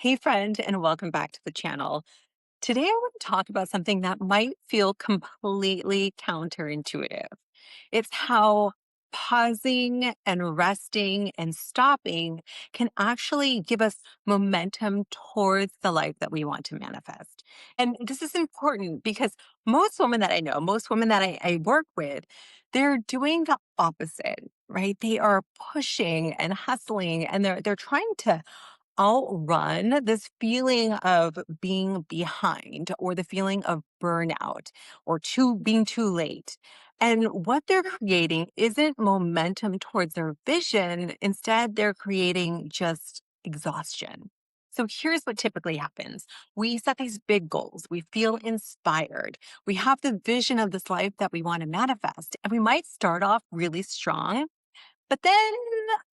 Hey, friend, and welcome back to the channel. Today, I want to talk about something that might feel completely counterintuitive. It's how pausing and resting and stopping can actually give us momentum towards the life that we want to manifest. And this is important because most women that I know, most women that I work with, they're doing the opposite, right? They are pushing and hustling and they're trying to outrun this feeling of being behind or the feeling of burnout or being too late. And what they're creating isn't momentum towards their vision. Instead, they're creating just exhaustion. So here's what typically happens. We set these big goals. We feel inspired. We have the vision of this life that we want to manifest. And we might start off really strong, but then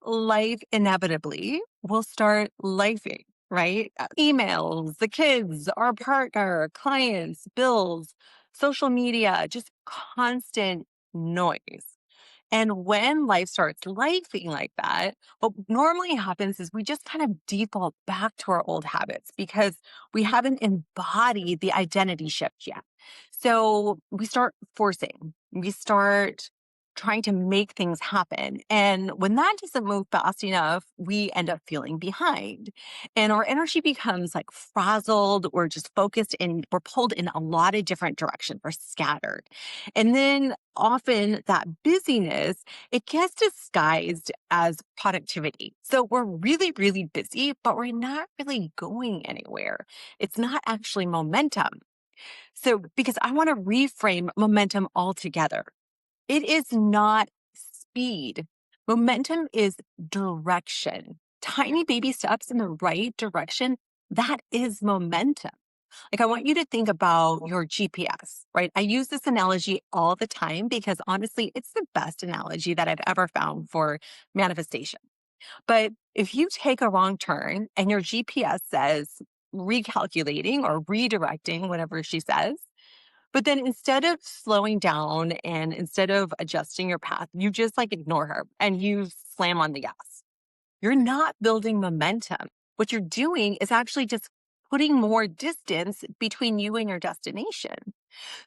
life inevitably will start lifing, right? Emails, the kids, our partner, clients, bills, social media, just constant noise. And when life starts lifing like that, what normally happens is we just kind of default back to our old habits because we haven't embodied the identity shift yet. So we start forcing, we start trying to make things happen. And when that doesn't move fast enough, we end up feeling behind. And our energy becomes like frazzled or just focused and we're pulled in a lot of different directions. We're scattered. And then often that busyness, it gets disguised as productivity. So we're really, really busy, but we're not really going anywhere. It's not actually momentum. So because I want to reframe momentum altogether. It is not speed. Momentum is direction. Tiny baby steps in the right direction, that is momentum. Like, I want you to think about your GPS, right? I use this analogy all the time because honestly, it's the best analogy that I've ever found for manifestation. But if you take a wrong turn and your GPS says recalculating or redirecting, whatever she says, but then instead of slowing down and instead of adjusting your path, you just like ignore her and you slam on the gas. You're not building momentum. What you're doing is actually just putting more distance between you and your destination.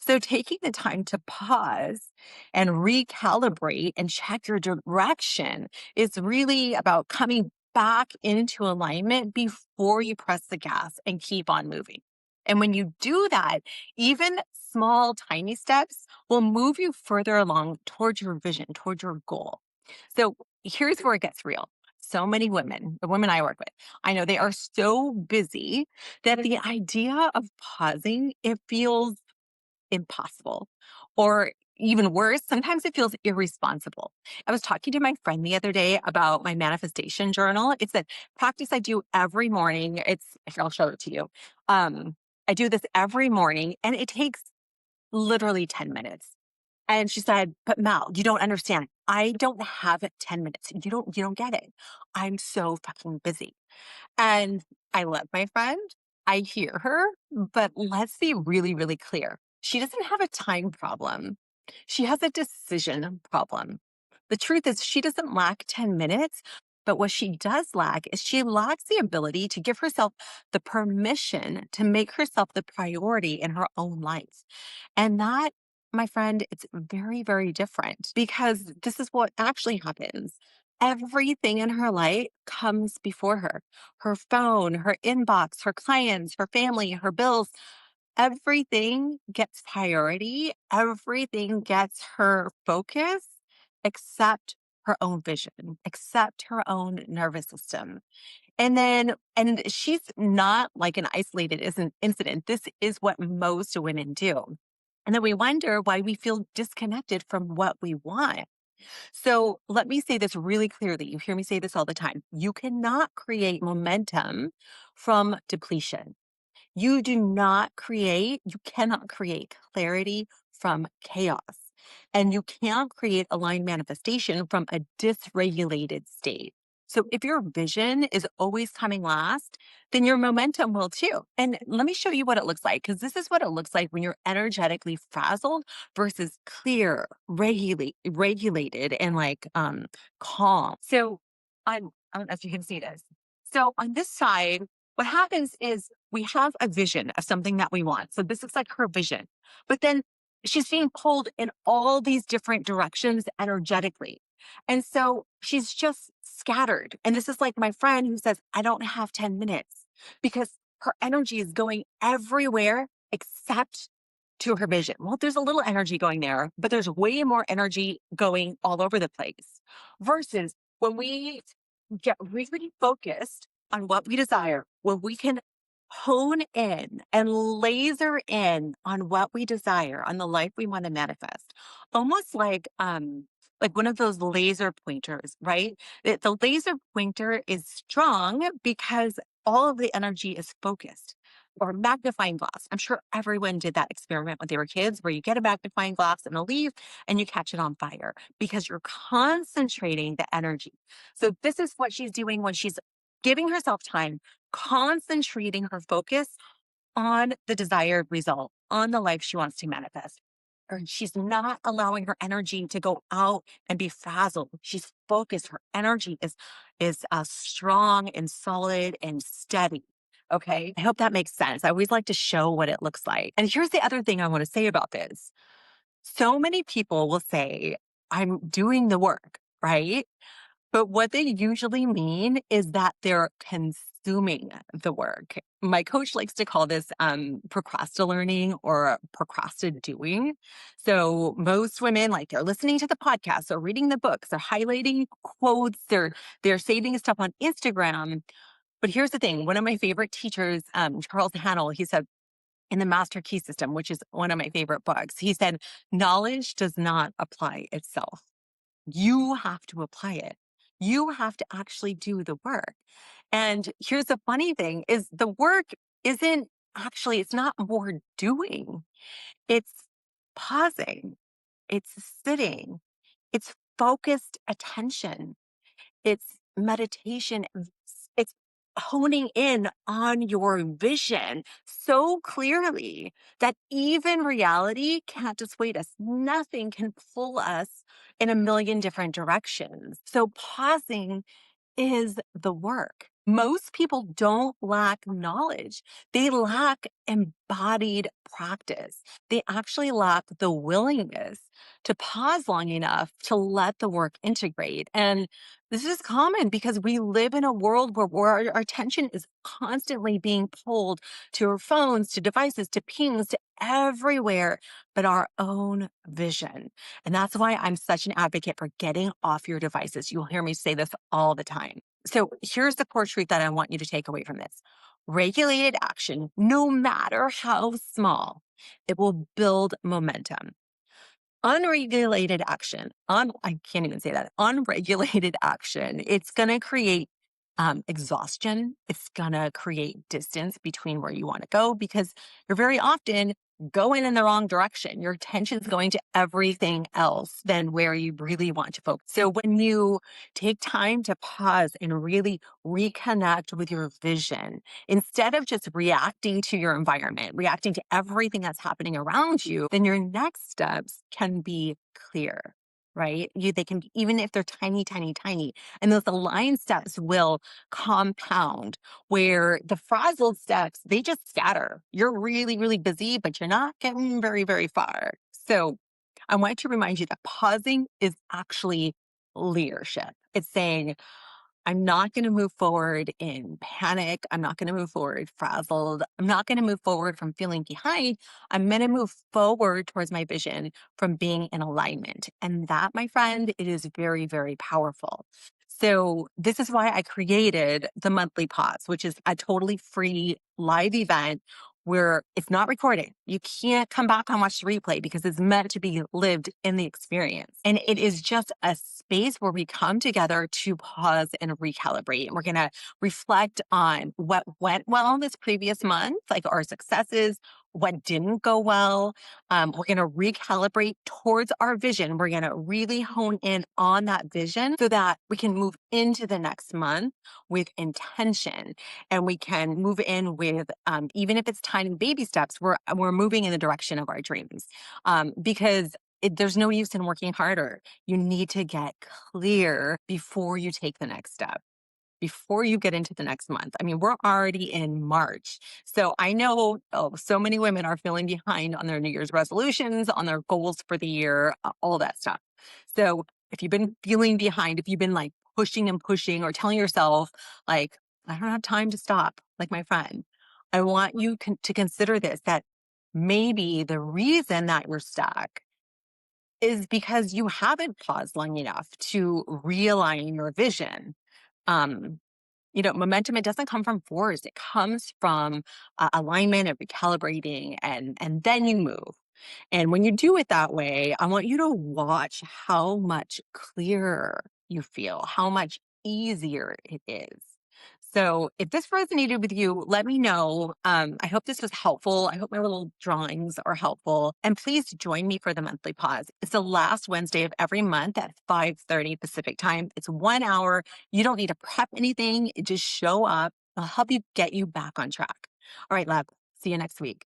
So taking the time to pause and recalibrate and check your direction is really about coming back into alignment before you press the gas and keep on moving. And when you do that, even small, tiny steps will move you further along towards your vision, towards your goal. So here's where it gets real. So many women, the women I work with, I know they are so busy that the idea of pausing, it feels impossible. Or even worse, sometimes it feels irresponsible. I was talking to my friend the other day about my manifestation journal. It's a practice I do every morning. Here, I'll show it to you. I do this every morning and it takes literally 10 minutes. And she said, "But Mel, you don't understand. I don't have 10 minutes. You don't get it. I'm so fucking busy." And I love my friend. I hear her, but let's be really, really clear. She doesn't have a time problem. She has a decision problem. The truth is, she doesn't lack 10 minutes, but what she does lack is she lacks the ability to give herself the permission to make herself the priority in her own life. And that, my friend, it's very, very different because this is what actually happens. Everything in her life comes before her phone, her inbox, her clients, her family, her bills. Everything gets priority. Everything gets her focus except her own vision, except her own nervous system. And she's not like an isolated incident. This is what most women do. And then we wonder why we feel disconnected from what we want. So let me say this really clearly. You hear me say this all the time. You cannot create momentum from depletion. You cannot create clarity from chaos. And you can't create aligned manifestation from a dysregulated state. So if your vision is always coming last, then your momentum will too. And let me show you what it looks like, because this is what it looks like when you're energetically frazzled versus clear, regulated, and calm. So I don't know if you can see this. So on this side, what happens is we have a vision of something that we want. So this is like her vision. But then she's being pulled in all these different directions energetically. And so she's just scattered. And this is like my friend who says, I don't have 10 minutes because her energy is going everywhere except to her vision. Well, there's a little energy going there, but there's way more energy going all over the place versus when we get really focused on what we desire, when we can hone in and laser in on what we desire, on the life we want to manifest, almost like one of those laser pointers, right? The laser pointer is strong because all of the energy is focused. Or magnifying glass. I'm sure everyone did that experiment when they were kids, where you get a magnifying glass and a leaf and you catch it on fire because you're concentrating the energy. So, this is what she's doing when she's giving herself time, concentrating her focus on the desired result, on the life she wants to manifest. Or she's not allowing her energy to go out and be frazzled. She's focused. Her energy is strong and solid and steady. Okay. I hope that makes sense. I always like to show what it looks like. And here's the other thing I want to say about this. So many people will say, I'm doing the work, right? But what they usually mean is that they're consuming the work. My coach likes to call this procrastinating or procrastinate doing. So most women, like they're listening to the podcast, they're reading the books, they're highlighting quotes, they're saving stuff on Instagram. But here's the thing: one of my favorite teachers, Charles Hannell, he said in the Master Key System, which is one of my favorite books, he said, "Knowledge does not apply itself." You have to apply it. You have to actually do the work. And here's the funny thing is the work isn't actually, it's not more doing. It's pausing. It's sitting. It's focused attention. It's meditation. It's honing in on your vision so clearly that even reality can't dissuade us. Nothing can pull us in a million different directions. So pausing is the work. Most people don't lack knowledge. They lack embodied practice. They actually lack the willingness to pause long enough to let the work integrate. And this is common because we live in a world where our attention is constantly being pulled to our phones, to devices, to pings, to everywhere but our own vision. And that's why I'm such an advocate for getting off your devices. You'll hear me say this all the time. So here's the core truth that I want you to take away from this. Regulated action, no matter how small, it will build momentum. Unregulated action, I can't even say that, unregulated action, it's going to create exhaustion. It's going to create distance between where you want to go because you're very often going in the wrong direction. Your attention's going to everything else than where you really want to focus. So when you take time to pause and really reconnect with your vision, instead of just reacting to your environment, reacting to everything that's happening around you, then your next steps can be clear, right? They can, even if they're tiny, tiny, tiny. And those aligned steps will compound where the frazzled steps, they just scatter. You're really, really busy, but you're not getting very, very far. So I want to remind you that pausing is actually leadership. It's saying, I'm not going to move forward in panic. I'm not going to move forward frazzled. I'm not going to move forward from feeling behind. I'm going to move forward towards my vision from being in alignment. And that, my friend, it is very, very powerful. So this is why I created the monthly pause, which is a totally free live event where it's not recorded. You can't come back and watch the replay because it's meant to be lived in the experience. And it is just a space where we come together to pause and recalibrate. And we're going to reflect on what went well this previous month, like our successes, what didn't go well. We're going to recalibrate towards our vision. We're going to really hone in on that vision so that we can move into the next month with intention, and we can move in with, even if it's tiny baby steps, we're moving in the direction of our dreams, because there's no use in working harder. You need to get clear before you take the next step. before you get into the next month. I mean, we're already in March. So I know so many women are feeling behind on their New Year's resolutions, on their goals for the year, all that stuff. So if you've been feeling behind, if you've been like pushing and pushing or telling yourself, like, I don't have time to stop, like my friend, I want you to consider this, that maybe the reason that you're stuck is because you haven't paused long enough to realign your vision. Um, Momentum, it doesn't come from force. It comes from alignment and recalibrating, and then you move. And when you do it that way, I want you to watch how much clearer you feel, how much easier it is. So if this resonated with you, let me know. I hope this was helpful. I hope my little drawings are helpful. And please join me for the monthly pause. It's the last Wednesday of every month at 5:30 Pacific time. It's 1 hour. You don't need to prep anything. Just show up. I'll help you get you back on track. All right, love. See you next week.